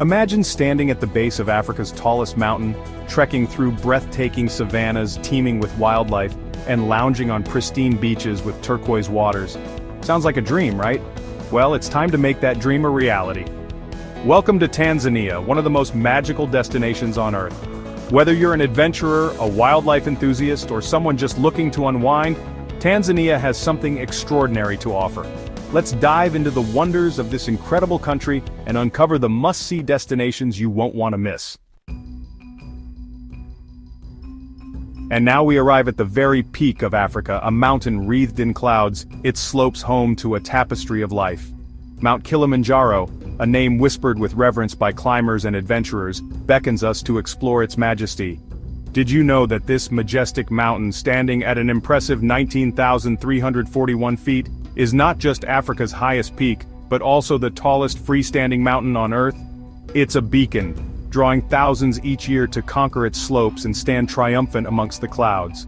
Imagine standing at the base of Africa's tallest mountain, trekking through breathtaking savannas teeming with wildlife, and lounging on pristine beaches with turquoise waters. Sounds like a dream, right? Well, it's time to make that dream a reality. Welcome to Tanzania, one of the most magical destinations on Earth. Whether you're an adventurer, a wildlife enthusiast, or someone just looking to unwind, Tanzania has something extraordinary to offer. Let's dive into the wonders of this incredible country and uncover the must-see destinations you won't want to miss. And now we arrive at the very peak of Africa, a mountain wreathed in clouds, its slopes home to a tapestry of life. Mount Kilimanjaro, a name whispered with reverence by climbers and adventurers, beckons us to explore its majesty. Did you know that this majestic mountain, standing at an impressive 19,341 feet, is not just Africa's highest peak, but also the tallest freestanding mountain on Earth? It's a beacon, drawing thousands each year to conquer its slopes and stand triumphant amongst the clouds.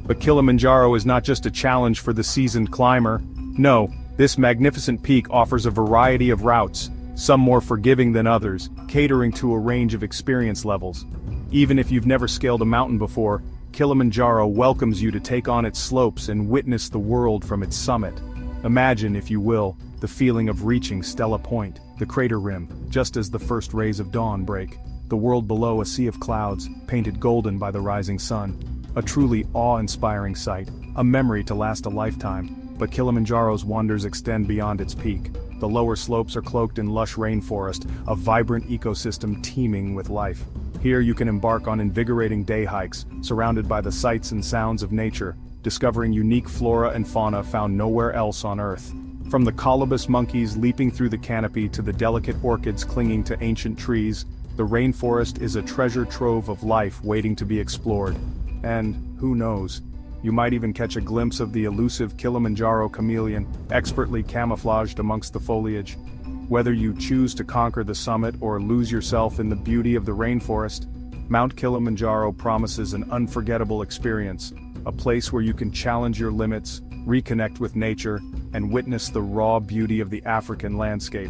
But Kilimanjaro is not just a challenge for the seasoned climber. No, this magnificent peak offers a variety of routes, some more forgiving than others, catering to a range of experience levels. Even if you've never scaled a mountain before, Kilimanjaro welcomes you to take on its slopes and witness the world from its summit. Imagine, if you will, the feeling of reaching Stella Point, the crater rim, just as the first rays of dawn break. The world below, a sea of clouds, painted golden by the rising sun. A truly awe-inspiring sight, a memory to last a lifetime. But Kilimanjaro's wonders extend beyond its peak. The lower slopes are cloaked in lush rainforest, a vibrant ecosystem teeming with life. Here you can embark on invigorating day hikes, surrounded by the sights and sounds of nature, discovering unique flora and fauna found nowhere else on Earth. From the colobus monkeys leaping through the canopy to the delicate orchids clinging to ancient trees, the rainforest is a treasure trove of life waiting to be explored. And, who knows, you might even catch a glimpse of the elusive Kilimanjaro chameleon, expertly camouflaged amongst the foliage. Whether you choose to conquer the summit or lose yourself in the beauty of the rainforest, Mount Kilimanjaro promises an unforgettable experience, a place where you can challenge your limits, reconnect with nature, and witness the raw beauty of the African landscape.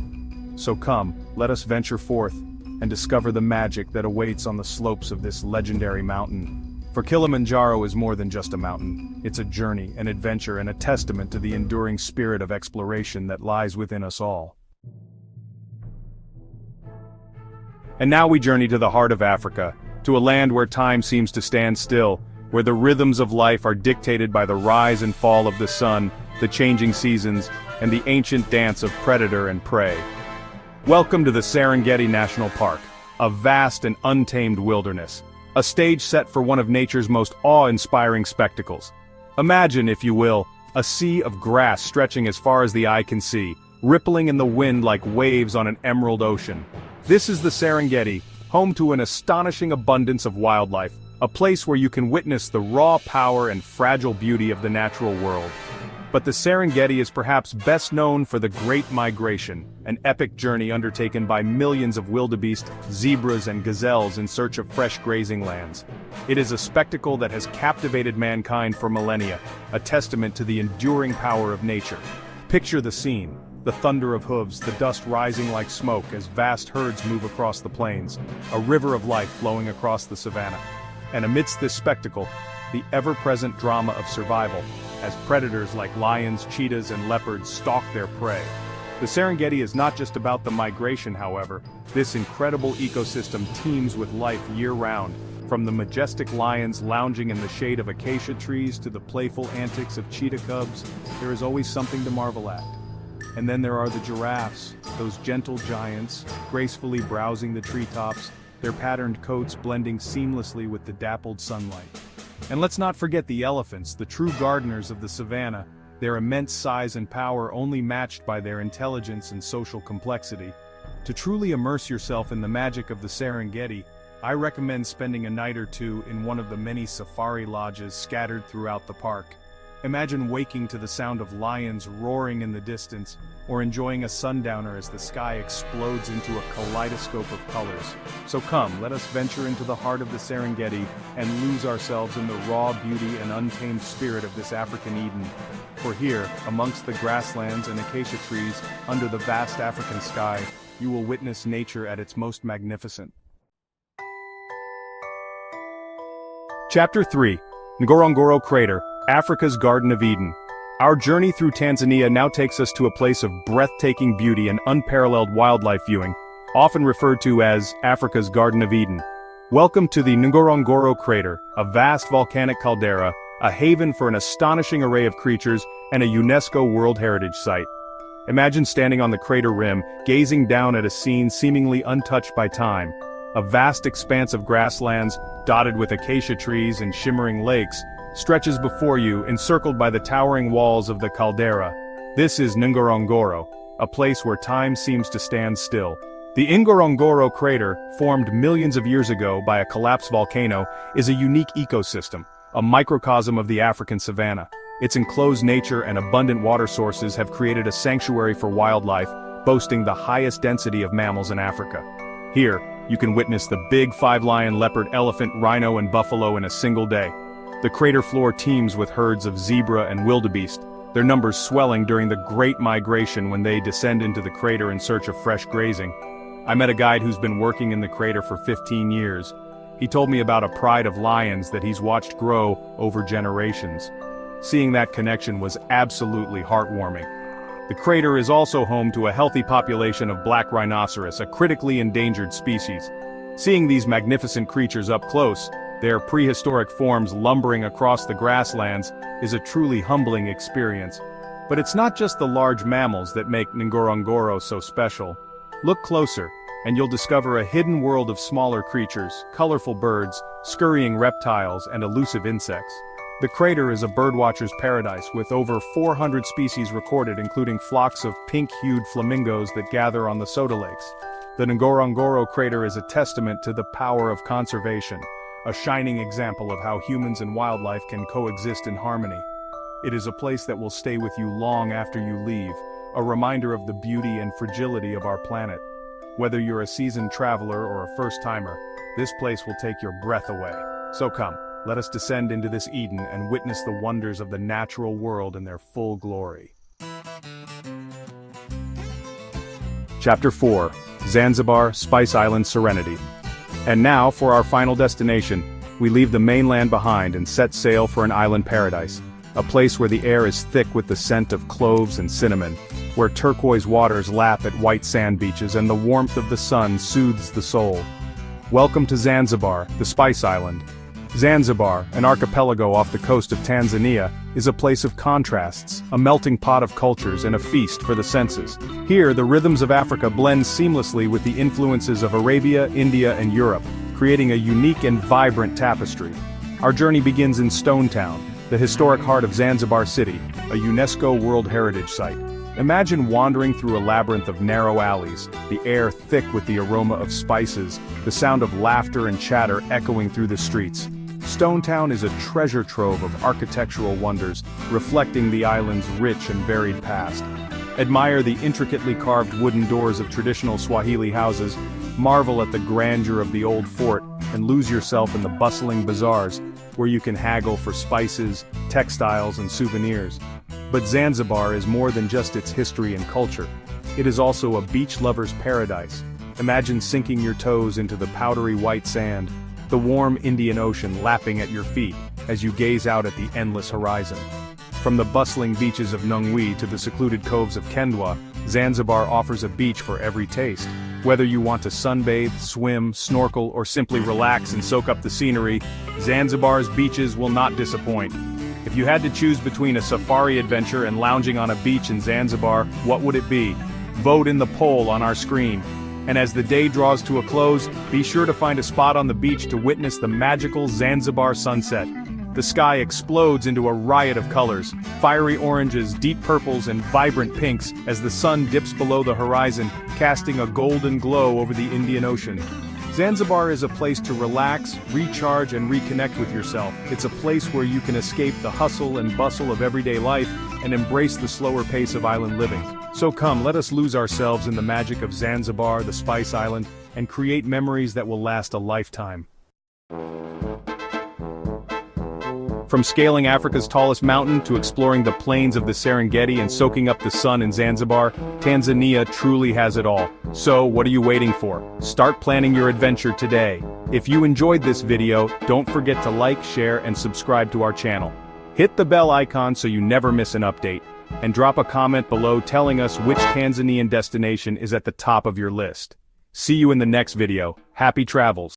So come, let us venture forth and discover the magic that awaits on the slopes of this legendary mountain. For Kilimanjaro is more than just a mountain. It's a journey, an adventure, and a testament to the enduring spirit of exploration that lies within us all. And now we journey to the heart of Africa, to a land where time seems to stand still, where the rhythms of life are dictated by the rise and fall of the sun, the changing seasons, and the ancient dance of predator and prey. Welcome to the Serengeti National Park, a vast and untamed wilderness, a stage set for one of nature's most awe-inspiring spectacles. Imagine, if you will, a sea of grass stretching as far as the eye can see, rippling in the wind like waves on an emerald ocean. This is the Serengeti, home to an astonishing abundance of wildlife, a place where you can witness the raw power and fragile beauty of the natural world. But the Serengeti is perhaps best known for the Great Migration, an epic journey undertaken by millions of wildebeest, zebras and gazelles in search of fresh grazing lands. It is a spectacle that has captivated mankind for millennia, a testament to the enduring power of nature. Picture the scene. The thunder of hooves, the dust rising like smoke as vast herds move across the plains, a river of life flowing across the savanna. And amidst this spectacle, the ever-present drama of survival, as predators like lions, cheetahs, and leopards stalk their prey. The Serengeti is not just about the migration, however. This incredible ecosystem teems with life year-round, from the majestic lions lounging in the shade of acacia trees to the playful antics of cheetah cubs. There is always something to marvel at. And then there are the giraffes, those gentle giants, gracefully browsing the treetops, their patterned coats blending seamlessly with the dappled sunlight. And let's not forget the elephants, the true gardeners of the savannah, their immense size and power only matched by their intelligence and social complexity. To truly immerse yourself in the magic of the Serengeti, I recommend spending a night or two in one of the many safari lodges scattered throughout the park. Imagine waking to the sound of lions roaring in the distance, or enjoying a sundowner as the sky explodes into a kaleidoscope of colors. So come, let us venture into the heart of the Serengeti and lose ourselves in the raw beauty and untamed spirit of this African Eden. For here, amongst the grasslands and acacia trees, under the vast African sky, you will witness nature at its most magnificent. Chapter 3. Ngorongoro Crater, Africa's Garden of Eden. Our journey through Tanzania now takes us to a place of breathtaking beauty and unparalleled wildlife viewing, often referred to as Africa's Garden of Eden. Welcome to the Ngorongoro Crater, a vast volcanic caldera, a haven for an astonishing array of creatures, and a UNESCO World Heritage Site. Imagine standing on the crater rim, gazing down at a scene seemingly untouched by time. A vast expanse of grasslands, dotted with acacia trees and shimmering lakes, stretches before you, encircled by the towering walls of the caldera. This is Ngorongoro, a place where time seems to stand still. The Ngorongoro crater, formed millions of years ago by a collapsed volcano, is a unique ecosystem, a microcosm of the African savanna. Its enclosed nature and abundant water sources have created a sanctuary for wildlife, boasting the highest density of mammals in Africa. Here, you can witness the big five-lion, leopard, elephant, rhino, and buffalo in a single day. The crater floor teems with herds of zebra and wildebeest, their numbers swelling during the Great Migration when they descend into the crater in search of fresh grazing. I met a guide who's been working in the crater for 15 years. He told me about a pride of lions that he's watched grow over generations. Seeing that connection was absolutely heartwarming. The crater is also home to a healthy population of black rhinoceros, a critically endangered species. Seeing these magnificent creatures up close, their prehistoric forms lumbering across the grasslands, is a truly humbling experience. But it's not just the large mammals that make Ngorongoro so special. Look closer, and you'll discover a hidden world of smaller creatures, colorful birds, scurrying reptiles, and elusive insects. The crater is a birdwatcher's paradise with over 400 species recorded, including flocks of pink-hued flamingos that gather on the soda lakes. The Ngorongoro crater is a testament to the power of conservation, a shining example of how humans and wildlife can coexist in harmony. It is a place that will stay with you long after you leave, a reminder of the beauty and fragility of our planet. Whether you're a seasoned traveler or a first-timer, this place will take your breath away. So come, let us descend into this Eden and witness the wonders of the natural world in their full glory. Chapter 4. Zanzibar, Spice Island Serenity. And now, for our final destination, we leave the mainland behind and set sail for an island paradise, a place where the air is thick with the scent of cloves and cinnamon, where turquoise waters lap at white sand beaches and the warmth of the sun soothes the soul. Welcome to Zanzibar, the Spice Island. Zanzibar, an archipelago off the coast of Tanzania, is a place of contrasts, a melting pot of cultures and a feast for the senses. Here, the rhythms of Africa blend seamlessly with the influences of Arabia, India, and Europe, creating a unique and vibrant tapestry. Our journey begins in Stone Town, the historic heart of Zanzibar City, a UNESCO World Heritage Site. Imagine wandering through a labyrinth of narrow alleys, the air thick with the aroma of spices, the sound of laughter and chatter echoing through the streets. Stone Town is a treasure trove of architectural wonders, reflecting the island's rich and varied past. Admire the intricately carved wooden doors of traditional Swahili houses, marvel at the grandeur of the old fort, and lose yourself in the bustling bazaars, where you can haggle for spices, textiles, and souvenirs. But Zanzibar is more than just its history and culture. It is also a beach lover's paradise. Imagine sinking your toes into the powdery white sand, the warm Indian Ocean lapping at your feet as you gaze out at the endless horizon. From the bustling beaches of Nungwi to the secluded coves of Kendwa, Zanzibar offers a beach for every taste. Whether you want to sunbathe, swim, snorkel, or simply relax and soak up the scenery, Zanzibar's beaches will not disappoint. If you had to choose between a safari adventure and lounging on a beach in Zanzibar, what would it be? Vote in the poll on our screen. And as the day draws to a close, be sure to find a spot on the beach to witness the magical Zanzibar sunset. The sky explodes into a riot of colors, fiery oranges, deep purples, and vibrant pinks as the sun dips below the horizon, casting a golden glow over the Indian Ocean. Zanzibar is a place to relax, recharge and reconnect with yourself. It's a place where you can escape the hustle and bustle of everyday life and embrace the slower pace of island living. So come, let us lose ourselves in the magic of Zanzibar, the Spice Island, and create memories that will last a lifetime. From scaling Africa's tallest mountain to exploring the plains of the Serengeti and soaking up the sun in Zanzibar, Tanzania truly has it all. So, what are you waiting for? Start planning your adventure today. If you enjoyed this video, don't forget to like, share, and subscribe to our channel. Hit the bell icon so you never miss an update. And drop a comment below telling us which Tanzanian destination is at the top of your list. See you in the next video. Happy travels!